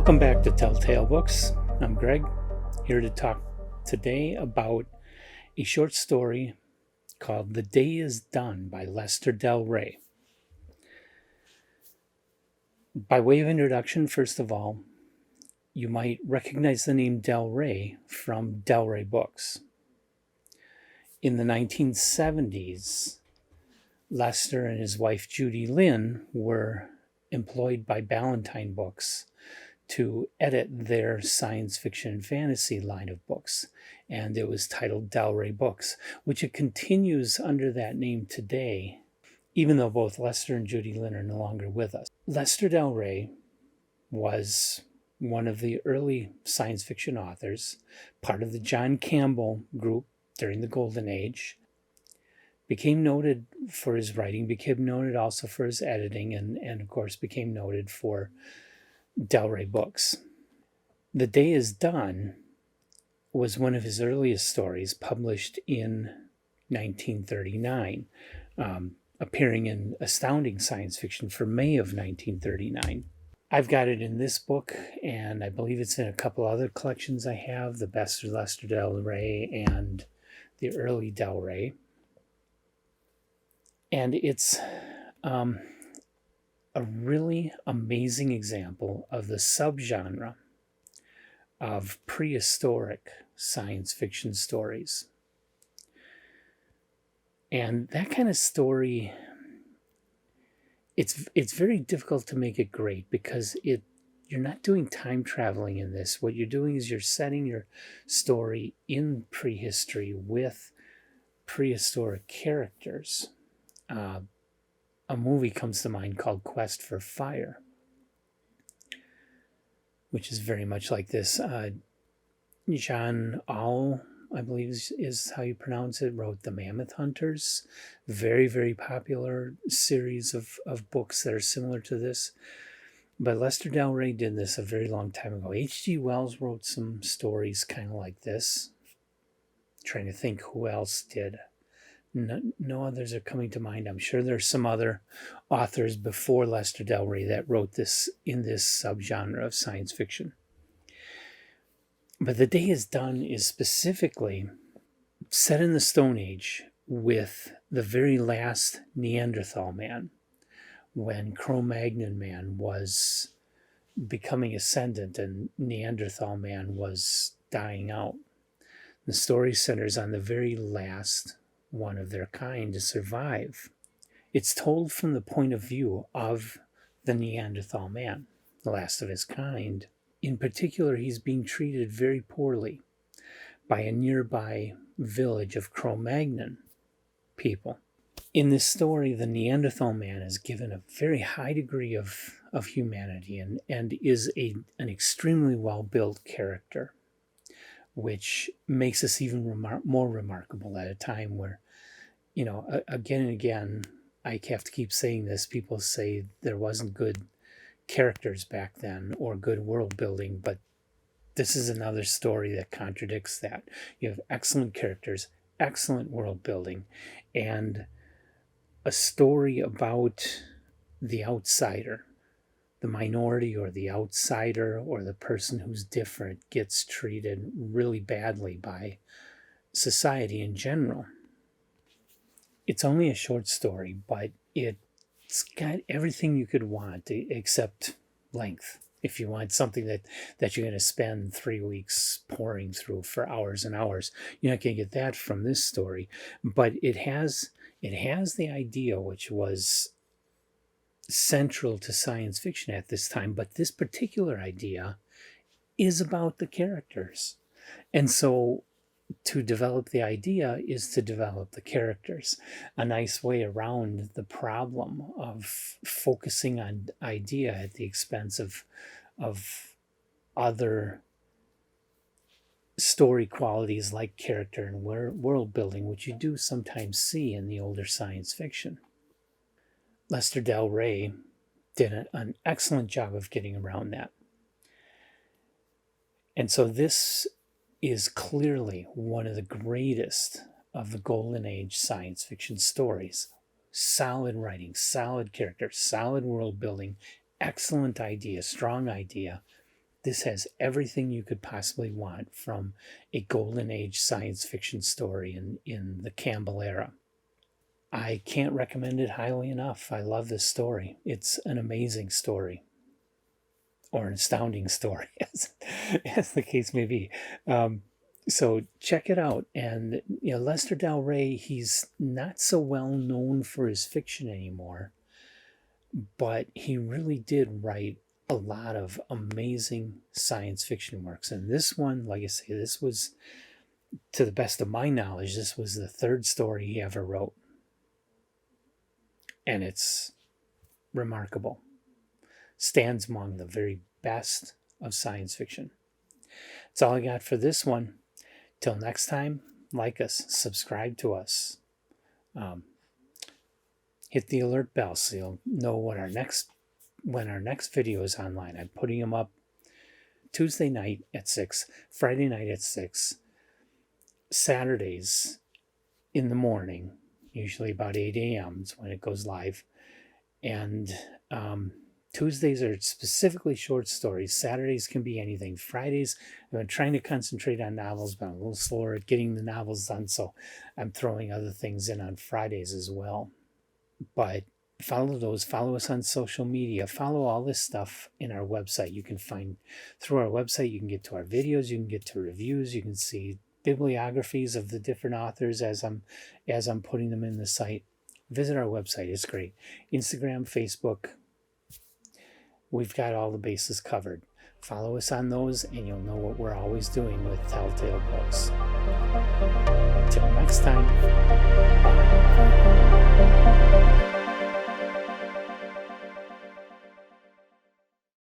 Welcome back to Telltale Books. I'm Greg, here to talk today about a short story called The Day is Done by Lester Del Rey. By way of introduction, first of all, you might recognize the name Del Rey from Del Rey Books. In the 1970s, Lester and his wife Judy Lynn were employed by Ballantine Books to edit their science fiction and fantasy line of books, and it was titled Del Rey Books, which it continues under that name today, even though both Lester and Judy Lynn are no longer with us. Lester Del Rey was one of the early science fiction authors, part of the John Campbell group during the Golden Age, became noted for his writing, became noted also for his editing, and of course became noted for Del Rey Books. The Day is Done was one of his earliest stories, published in 1939, appearing in Astounding Science Fiction for May of 1939. I've got it in this book, and I believe it's in a couple other collections I have, The Best of Lester Del Rey and The Early Del Rey. And it's a really amazing example of the subgenre of prehistoric science fiction stories. And that kind of story, it's very difficult to make it great because you're not doing time traveling in this. What you're doing is you're setting your story in prehistory with prehistoric characters. A movie comes to mind called Quest for Fire, which is very much like this. John Aul, I believe is how you pronounce it, wrote The Mammoth Hunters. Very, very popular series of books that are similar to this. But Lester Del Rey did this a very long time ago. H.G. Wells wrote some stories kind of like this. Trying to think who else did. No others are coming to mind. I'm sure there's some other authors before Lester Del Rey that wrote this in this subgenre of science fiction. But The Day is Done is specifically set in the Stone Age with the very last Neanderthal man, when Cro-Magnon man was becoming ascendant and Neanderthal man was dying out. The story centers on the very last one of their kind to survive. It's told from the point of view of the Neanderthal man, the last of his kind. In particular, he's being treated very poorly by a nearby village of Cro-Magnon people. In this story, the Neanderthal man is given a very high degree of humanity and is an extremely well-built character, which makes this even more remarkable at a time where, again and again, I have to keep saying this, people say there wasn't good characters back then or good world building, but this is another story that contradicts that. You have excellent characters, excellent world building, and a story about the outsider. The minority or the outsider or the person who's different gets treated really badly by society in general. It's only a short story, but it's got everything you could want except length. If you want something that you're going to spend 3 weeks pouring through for hours and hours, you're not going to get that from this story. But it has the idea, which was central to science fiction at this time, but this particular idea is about the characters. And so to develop the idea is to develop the characters. A nice way around the problem of focusing on idea at the expense of other story qualities like character and world building, which you do sometimes see in the older science fiction. Lester Del Rey did an excellent job of getting around that. And so this is clearly one of the greatest of the Golden Age science fiction stories. Solid writing, solid characters, solid world building, excellent idea, strong idea, This has everything you could possibly want from a golden age science fiction story in the Campbell era. I can't recommend it highly enough. I love this story. It's an amazing story, or an astounding story, as the case may be. So check it out. And Lester Del Rey, he's not so well known for his fiction anymore, but he really did write a lot of amazing science fiction works. And this one, like I say, this was, to the best of my knowledge, this was the third story he ever wrote. And it's remarkable. Stands among the very best of science fiction. That's all I got for this one. Till next time, like us, subscribe to us. Hit the alert bell so you'll know when our next video is online. I'm putting them up Tuesday night at 6, Friday night at 6, Saturdays in the morning, usually about 8 a.m. is when it goes live. And Tuesdays are specifically short stories. Saturdays can be anything. Fridays, I've been trying to concentrate on novels, but I'm a little slower at getting the novels done, so I'm throwing other things in on Fridays as well. But follow us on social media, follow all this stuff in our website. You can find through our website, you can get to our videos, you can get to reviews, you can see bibliographies of the different authors as I'm putting them in the site. Visit our website, it's great. Instagram, Facebook, we've got all the bases covered. Follow us on those and you'll know what we're always doing with Telltale Books. Till next time.